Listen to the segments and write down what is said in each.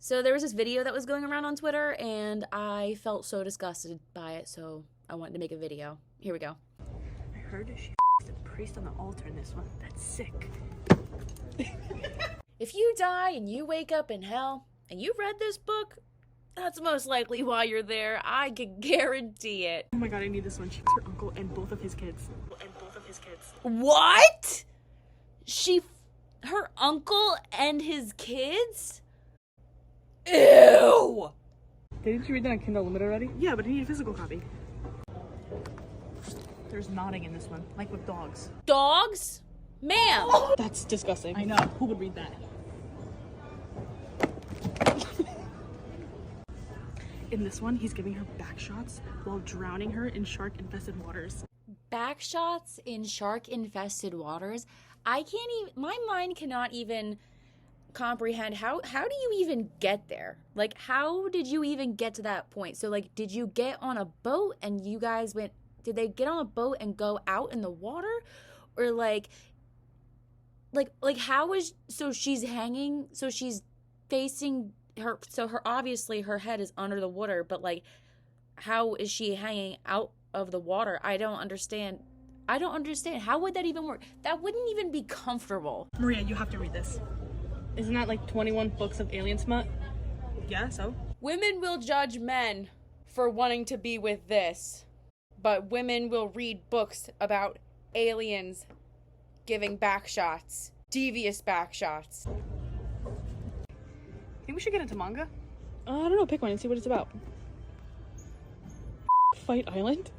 So there was this video that was going around on Twitter, and I felt so disgusted by it, so I wanted to make a video. Here we go. I heard she the priest on the altar in this one. That's sick. If you die and you wake up in hell, and you read this book, that's most likely why you're there. I can guarantee it. Oh my god, I need this one. She's her uncle and both of his kids. What? Her uncle and his kids? Ew! Didn't you read that on Kindle Unlimited already? Yeah, but I need a physical copy. There's nodding in this one, like with dogs. Dogs? Ma'am! That's disgusting. I know. Who would read that? In this one, he's giving her back shots while drowning her in shark-infested waters. Back shots in shark-infested waters? I can't even, my mind cannot even comprehend how do you even get there? Like, how did you even get to that point? So, like, did you get on a boat and you guys went, did they get on a boat and go out in the water? Or like how is, so she's hanging, so she's facing her, so her, obviously her head is under the water, but like, how is she hanging out of the water? I don't understand. How would that even work? That wouldn't even be comfortable. Maria, you have to read this. Isn't that like 21 books of alien smut? Yeah, so? Women will judge men for wanting to be with this, but women will read books about aliens giving back shots, devious back shots. Think we should get into manga? I don't know, pick one and see what it's about. Fight Island?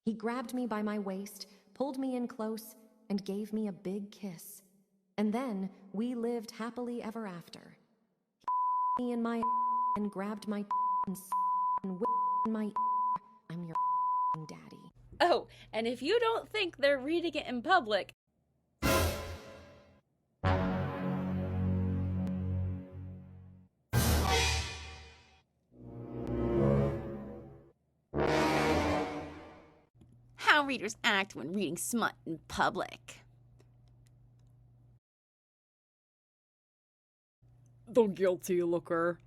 He grabbed me by my waist, pulled me in close, and gave me a big kiss. And then we lived happily ever after. He me in my and grabbed my and in my I'm your daddy. Oh, and if you don't think they're reading it in public, how readers act when reading smut in public. The guilty looker.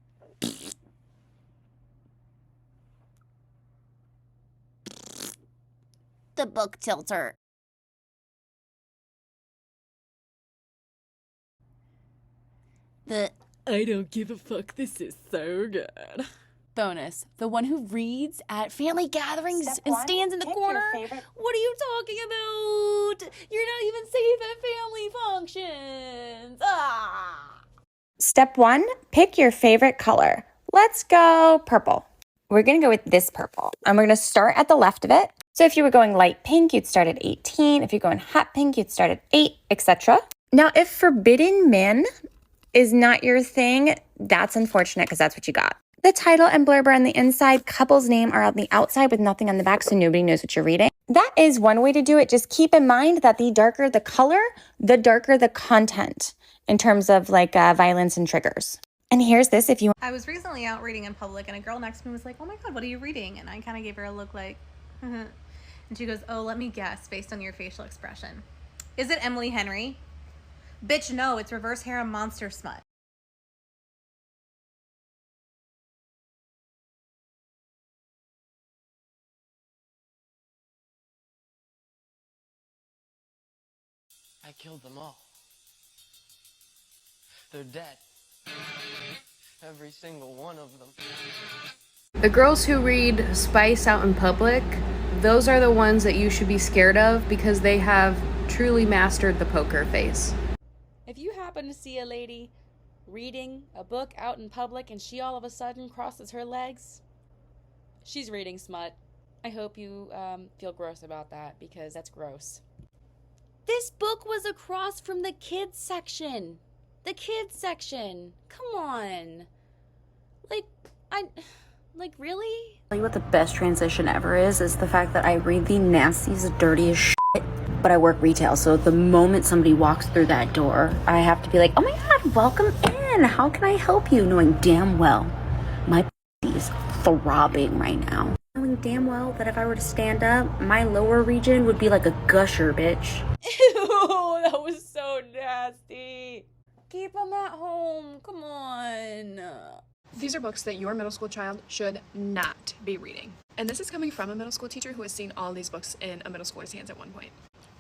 The book tilter. The I don't give a fuck, this is so good. Bonus, the one who reads at family gatherings and stands in the corner. What are you talking about? You're not even safe at family functions. Ah! Step 1, pick your favorite color. Let's go purple. We're gonna go with this purple, and we're gonna start at the left of it. So if you were going light pink, you'd start at 18. If you're going hot pink, you'd start at 8, etc. Now, if forbidden men is not your thing, that's unfortunate because that's what you got. The title and blurb are on the inside. Couple's name are on the outside with nothing on the back, so nobody knows what you're reading. That is one way to do it. Just keep in mind that the darker the color, the darker the content in terms of like violence and triggers. And here's this if you... I was recently out reading in public and a girl next to me was like, oh my God, what are you reading? And I kind of gave her a look like, and she goes, oh, let me guess based on your facial expression. Is it Emily Henry? Bitch, no, it's reverse harem monster smut. I killed them all. They're dead. Every single one of them. The girls who read spice out in public, those are the ones that you should be scared of because they have truly mastered the poker face. If you happen to see a lady reading a book out in public and she all of a sudden crosses her legs, she's reading smut. I hope you feel gross about that because that's gross. This book was across from the kids section. The kids section. Come on. Really? Tell you what the best transition ever is the fact that I read the nastiest, dirtiest shit, but I work retail, so the moment somebody walks through that door, I have to be like, oh my God, welcome in. How can I help you? Knowing damn well my is throbbing right now. Knowing damn well that if I were to stand up, my lower region would be like a gusher, bitch. Ew, that was so nasty. Keep them at home. Come on. These are books that your middle school child should not be reading. And this is coming from a middle school teacher who has seen all these books in a middle schooler's hands at one point.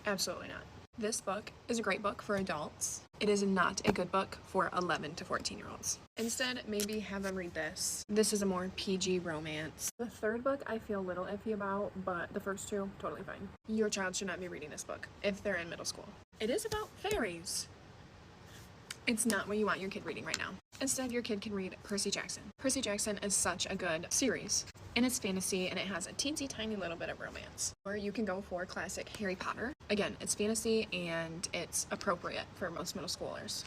Absolutely not. This book is a great book for adults. It is not a good book for 11 to 14-year-olds. Instead, maybe have them read this. This is a more PG romance. The third book I feel a little iffy about, but the first two, totally fine. Your child should not be reading this book if they're in middle school. It is about fairies. It's not what you want your kid reading right now. Instead, your kid can read Percy Jackson. Percy Jackson is such a good series. And it's fantasy, and it has a teensy tiny little bit of romance. Or you can go for classic Harry Potter. Again, it's fantasy, and it's appropriate for most middle schoolers.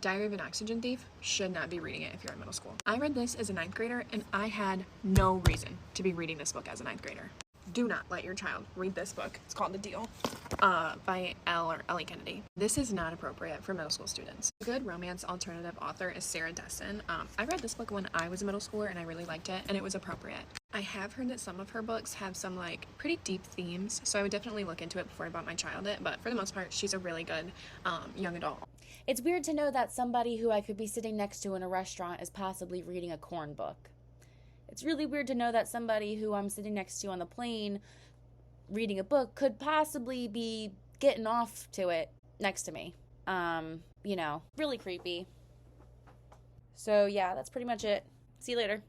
Diary of an Oxygen Thief, should not be reading it if you're in middle school. I read this as a 9th grader, and I had no reason to be reading this book as a 9th grader. Do not let your child read this book. It's called The Deal, by Ellie Kennedy. This is not appropriate for middle school students. A good romance alternative author is Sarah Dessen. I read this book when I was a middle schooler and I really liked it, and it was appropriate. I have heard that some of her books have some like pretty deep themes, so I would definitely look into it before I bought my child it, but for the most part, she's a really good young adult. It's weird to know that somebody who I could be sitting next to in a restaurant is possibly reading a corn book. It's really weird to know that somebody who I'm sitting next to on the plane reading a book could possibly be getting off to it next to me. You know, really creepy. So yeah, that's pretty much it. See you later.